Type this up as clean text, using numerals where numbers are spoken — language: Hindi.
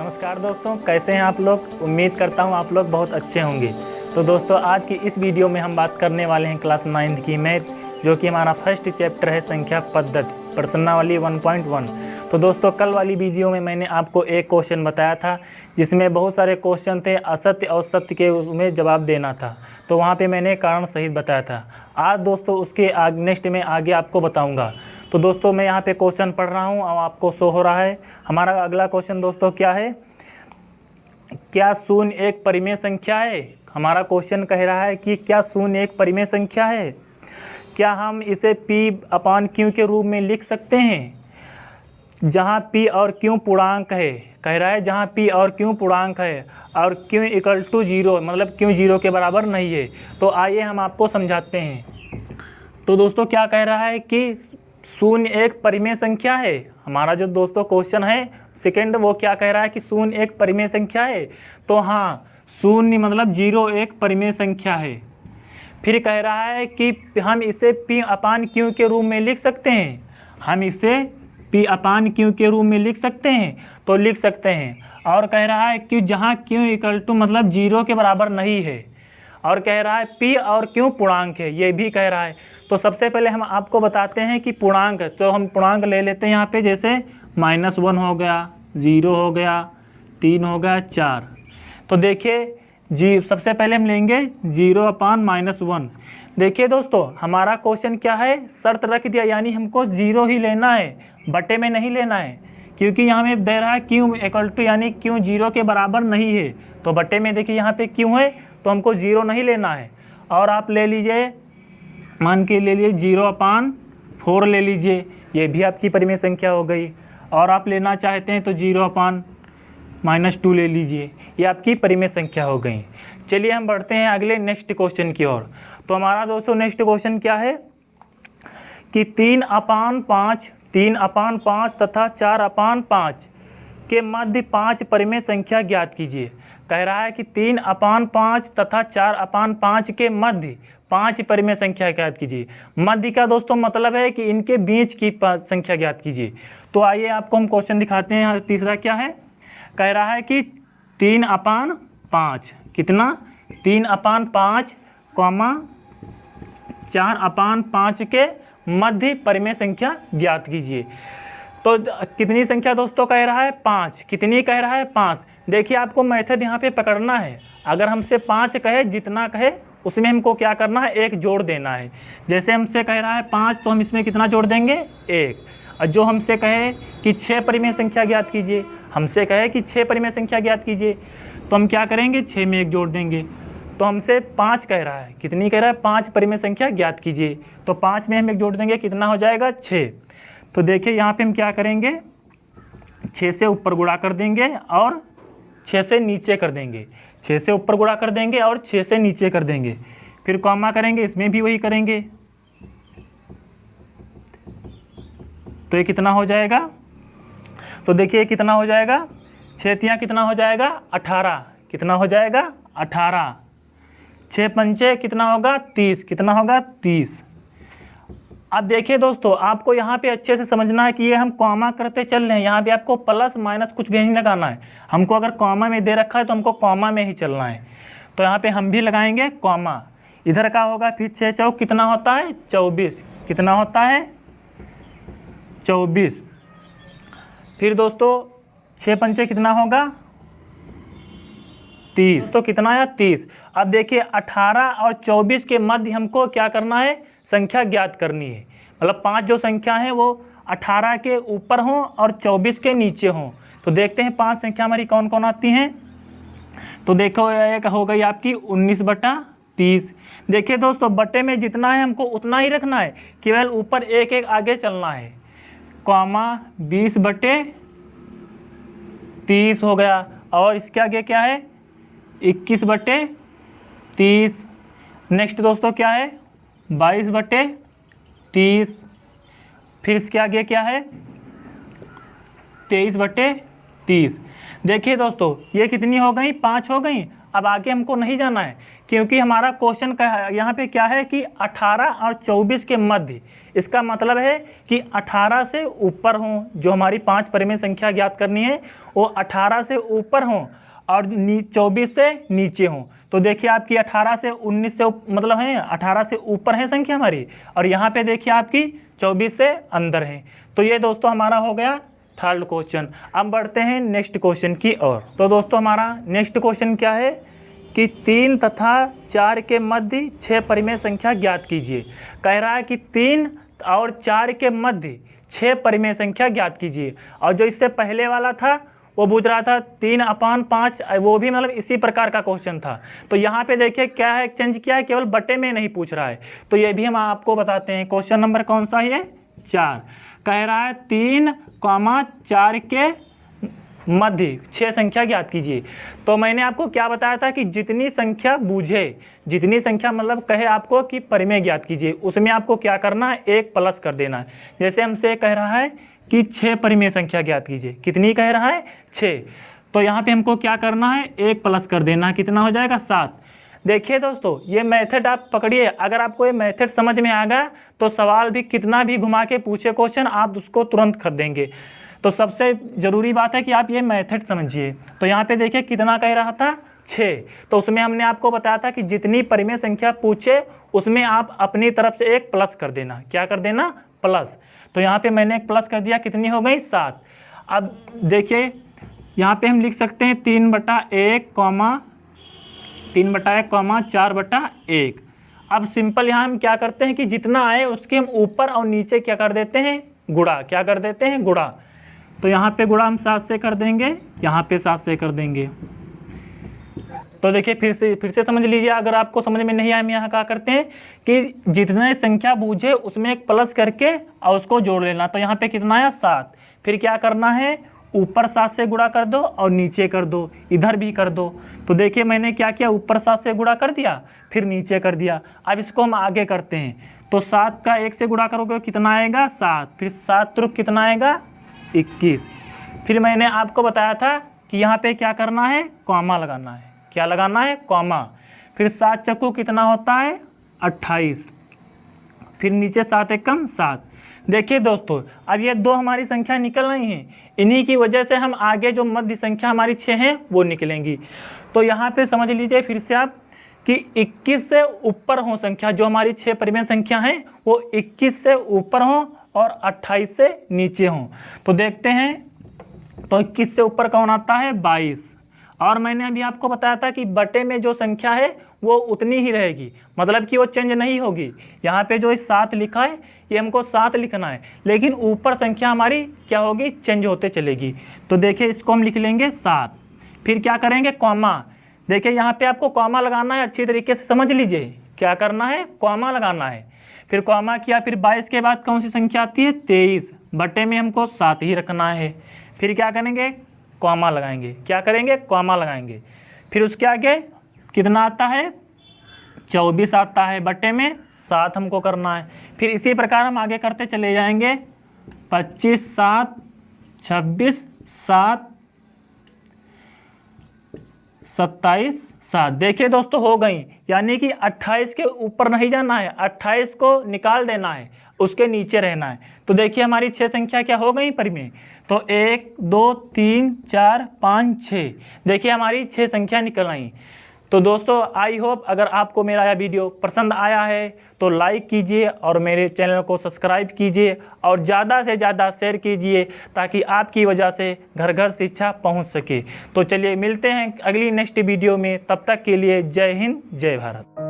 नमस्कार दोस्तों, कैसे हैं आप लोग। उम्मीद करता हूं आप लोग बहुत अच्छे होंगे। तो दोस्तों आज की इस वीडियो में हम बात करने वाले हैं क्लास 9th की मैथ, जो कि हमारा फर्स्ट चैप्टर है संख्या पद्धति प्रश्नावली 1.1। तो दोस्तों कल वाली वीडियो में मैंने आपको एक क्वेश्चन बताया था जिसमें बहुत सारे क्वेश्चन थे, असत्य और सत्य के उसमें जवाब देना था। तो वहाँ पर मैंने कारण सहित बताया था। आज दोस्तों उसके नेक्स्ट में आगे आपको बताऊँगा। तो दोस्तों मैं यहाँ पे क्वेश्चन पढ़ रहा हूँ और आपको शो हो रहा है। हमारा अगला क्वेश्चन दोस्तों क्या है, क्या शून्य एक परिमेय संख्या है। हमारा क्वेश्चन कह रहा है कि क्या शून्य एक परिमेय संख्या है, क्या हम इसे P/Q के रूप में लिख सकते हैं जहाँ P और Q पूर्णांक है। कह रहा है जहाँ P और Q पूर्णांक है और Q = 0, मतलब Q 0 के बराबर नहीं है। तो आइए हम आपको समझाते हैं। तो दोस्तों क्या कह रहा है कि शून्य एक परिमेय संख्या है। हमारा जो दोस्तों क्वेश्चन है सेकंड, वो क्या कह रहा है कि शून्य एक परिमेय संख्या है। तो हाँ, शून्य मतलब 0 एक परिमेय संख्या है। फिर कह रहा है कि हम इसे P/Q के रूप में लिख सकते हैं। हम इसे P/Q के रूप में लिख सकते हैं, तो लिख सकते हैं। और कह रहा है कि जहाँ Q = मतलब 0 के बराबर नहीं है। और कह रहा है P और Q पूर्णांक है, ये भी कह रहा है। तो सबसे पहले हम आपको बताते हैं कि पूर्णांक, तो हम पूर्णांक ले लेते हैं यहाँ पे। जैसे -1 हो गया, 0 हो गया, 3 हो गया, 4। तो देखिए सबसे पहले हम लेंगे 0/-1। देखिए दोस्तों हमारा क्वेश्चन क्या है, शर्त रख दिया, यानी हमको 0 ही लेना है, बटे में नहीं लेना है। क्योंकि यहाँ में दे रहा है Q = यानी Q 0 के बराबर नहीं है। तो बटे में देखिए यहाँ पे Q है, तो हमको 0 नहीं लेना है। और आप ले लीजिए, मान के ले लीजिए 0/4 ले लीजिए, ये भी आपकी परिमेय संख्या हो गई। और आप लेना चाहते हैं तो 0/-2 ले लीजिए, ये आपकी परिमेय संख्या हो गई। चलिए हम बढ़ते हैं अगले नेक्स्ट क्वेश्चन की ओर। तो हमारा दोस्तों नेक्स्ट क्वेश्चन क्या है कि 3/5 तथा 4/5 के मध्य 5 परिमेय संख्या ज्ञात कीजिए। कह रहा है कि 3/5 तथा 4/5 के मध्य 5 परिमेय संख्या ज्ञात कीजिए। मध्य का दोस्तों मतलब है कि इनके बीच की संख्या ज्ञात कीजिए। तो आइए आपको हम क्वेश्चन दिखाते हैं। तीसरा क्या है, कह रहा है कि 3/5 कितना, 3/5, 4/5 के मध्य परिमेय संख्या ज्ञात कीजिए। तो कितनी संख्या दोस्तों कह रहा है, 5। कितनी कह रहा है, 5। देखिए आपको मेथड यहाँ पे पकड़ना है। अगर हमसे 5 कहे, जितना कहे उसमें हमको क्या करना है, 1 जोड़ देना है। जैसे हमसे कह रहा है 5, तो हम इसमें कितना जोड़ देंगे, 1। और जो हमसे कहे कि 6 परिमेय संख्या ज्ञात कीजिए, हमसे कहे कि 6 परिमेय संख्या ज्ञात कीजिए, तो हम क्या करेंगे, 6 में 1 जोड़ देंगे। तो हमसे 5 कह रहा है, कितनी कह रहा है, 5 परिमेय संख्या ज्ञात कीजिए। तो 5 में हम 1 जोड़ देंगे, कितना हो जाएगा, 6। तो देखिए यहाँ पे हम क्या करेंगे, 6 से ऊपर गुणा कर देंगे और 6 से नीचे कर देंगे। 6 से ऊपर गुणा कर देंगे और 6 से नीचे कर देंगे। फिर कॉमा करेंगे, इसमें भी वही करेंगे। तो ये कितना हो जाएगा, तो देखिए कितना हो जाएगा, 6 कितना हो जाएगा, 18। कितना हो जाएगा, 18। 6 पंचे कितना होगा, 30। कितना होगा, 30। अब देखिए दोस्तों आपको यहाँ पे अच्छे से समझना है कि ये हम कॉमा करते चल रहे हैं। यहाँ पे आपको प्लस माइनस कुछ भी नहीं लगाना है। हमको अगर कॉमा में दे रखा है तो हमको कॉमा में ही चलना है। तो यहाँ पे हम भी लगाएंगे कॉमा। इधर का होगा फिर 6 चौक कितना होता है, 24। कितना होता है, 24। फिर दोस्तों 6 पंचे कितना होगा, 30। तो कितना आया, 30। अब देखिए 18 और 24 के मध्य हमको क्या करना है, संख्या ज्ञात करनी है। मतलब 5 जो संख्या है वो 18 के ऊपर हों और 24 के नीचे हों। तो देखते हैं 5 संख्या हमारी कौन कौन आती हैं। तो देखो एक हो गई आपकी 19/30। देखिए दोस्तों बटे में जितना है हमको उतना ही रखना है, केवल ऊपर 1 आगे चलना है। कॉमा 20/30 हो गया। और इसके आगे क्या है, 21/30। नेक्स्ट दोस्तों क्या है, 22/30। फिर इसके आगे क्या है, 23/30। देखिए दोस्तों ये कितनी हो गई, 5 हो गई। अब आगे हमको नहीं जाना है, क्योंकि हमारा क्वेश्चन का यहाँ पे क्या है कि 18 और 24 के मध्य, इसका मतलब है कि 18 से ऊपर हों, जो हमारी 5 परिमेय संख्या ज्ञात करनी है वो 18 से ऊपर हों और 24 से नीचे हों। तो देखिए आपकी 18 से 19 से मतलब है 18 से ऊपर है संख्या हमारी, और यहाँ पे देखिए आपकी 24 से अंदर है। तो ये दोस्तों हमारा हो गया थर्ड क्वेश्चन। अब बढ़ते हैं नेक्स्ट क्वेश्चन की ओर। तो दोस्तों हमारा नेक्स्ट क्वेश्चन क्या है कि 3 तथा 4 के मध्य 6 परिमेय संख्या ज्ञात कीजिए। कह रहा है कि 3 और 4 के मध्य 6 परिमेय संख्या ज्ञात कीजिए। और जो इससे पहले वाला था वो पूछ रहा था 3/5, वो भी मतलब इसी प्रकार का क्वेश्चन था। तो यहाँ पे देखिए क्या है, चेंज किया है, केवल बटे में नहीं पूछ रहा है। तो ये भी हम आपको बताते हैं। क्वेश्चन नंबर कौन सा है? 4। कह रहा है 3,4 के मध्य 6 संख्या ज्ञात कीजिए। तो मैंने आपको क्या बताया था कि जितनी संख्या बूझे, जितनी संख्या मतलब कहे आपको कि परिमेय ज्ञात कीजिए, उसमें आपको क्या करना है, 1 प्लस कर देना है। जैसे हमसे कह रहा है कि 6 परिमेय संख्या ज्ञात कीजिए, कितनी कह रहा है? 6। तो यहाँ पे हमको क्या करना है, 1 प्लस कर देना है। कितना हो जाएगा? 7। देखिए दोस्तों ये मेथड आप पकड़िए, अगर आपको ये मेथड समझ में आ गया तो सवाल भी कितना भी घुमा के पूछे क्वेश्चन आप उसको तुरंत कर देंगे। तो सबसे ज़रूरी बात है कि आप ये मेथड समझिए। तो यहाँ पे देखिए कितना कह रहा था? 6। तो उसमें हमने आपको बताया था कि जितनी परिमेय संख्या पूछे उसमें आप अपनी तरफ से 1 प्लस कर देना। क्या कर देना? प्लस। तो यहाँ पे मैंने 1 प्लस कर दिया, कितनी हो गई? 7। अब देखिए यहाँ पे हम लिख सकते हैं 3/1, 4/1। अब सिंपल यहाँ हम क्या करते हैं कि जितना आए उसके हम ऊपर और नीचे क्या कर देते हैं? गुणा। क्या कर देते हैं? गुणा। तो यहाँ पे गुणा हम 7 से कर देंगे, यहाँ पे 7 से कर देंगे। तो देखिए फिर से समझ लीजिए, अगर आपको समझ में नहीं आया हम यहाँ क्या करते हैं कि जितने संख्या बूझे उसमें 1 प्लस करके और उसको जोड़ लेना। तो यहाँ पे कितना आया? 7। फिर क्या करना है, ऊपर 7 से गुणा कर दो और नीचे कर दो, इधर भी कर दो। तो देखिए मैंने क्या किया, ऊपर 7 से गुणा कर दिया, फिर नीचे कर दिया। अब इसको हम आगे करते हैं। तो 7 का 1 से गुणा करोगे कितना आएगा? 7। फिर 7 त्रुक कितना आएगा? 21। फिर मैंने आपको बताया था कि यहाँ पे क्या करना है, कॉमा लगाना है। क्या लगाना है? कॉमा। फिर 7 चक्कू कितना होता है? 28। फिर नीचे 7 एकम 7। देखिए दोस्तों अब ये 2 हमारी संख्या निकल रही हैं, इन्हीं की वजह से हम आगे जो मध्य संख्या हमारी 6 हैं वो निकलेंगी। तो यहाँ पे समझ लीजिए फिर से आप कि 21 से ऊपर हो संख्या, जो हमारी 6 परिमेय संख्या हैं वो 21 से ऊपर हों और 28 से नीचे हों। तो देखते हैं, तो 21 से ऊपर कौन आता है? 22। और मैंने अभी आपको बताया था कि बटे में जो संख्या है वो उतनी ही रहेगी, मतलब कि वो चेंज नहीं होगी। यहाँ पे जो 7 लिखा है ये हमको 7 लिखना है, लेकिन ऊपर संख्या हमारी क्या होगी? चेंज होते चलेगी। तो देखिए इसको हम लिख लेंगे 7। फिर क्या करेंगे? कॉमा। देखिए यहाँ पे आपको कॉमा लगाना है, अच्छी तरीके से समझ लीजिए। क्या करना है? कॉमा लगाना है। फिर कॉमा किया, फिर 22 के बाद कौन सी संख्या आती है? 23। बटे में हमको 7 ही रखना है। फिर क्या करेंगे? कॉमा लगाएंगे। क्या करेंगे? कॉमा लगाएंगे। फिर उसके आगे कितना आता है? 24 आता है, बटे में 7 हमको करना है। फिर इसी प्रकार हम आगे करते चले जाएंगे। 25, 7, 26, 7, 27, 7। देखिए दोस्तों हो गई, यानी कि 28 के ऊपर नहीं जाना है, 28 को निकाल देना है, उसके नीचे रहना है। तो देखिए हमारी 6 संख्या क्या हो गई परिमेय। तो 1, 2, 3, 4, 5, 6। देखिए हमारी 6 संख्या निकल आई। तो दोस्तों आई होप अगर आपको मेरा यह वीडियो पसंद आया है तो लाइक कीजिए और मेरे चैनल को सब्सक्राइब कीजिए और ज़्यादा से ज़्यादा शेयर कीजिए, ताकि आपकी वजह से घर घर शिक्षा पहुंच सके। तो चलिए मिलते हैं अगली नेक्स्ट वीडियो में, तब तक के लिए जय हिंद, जय भारत।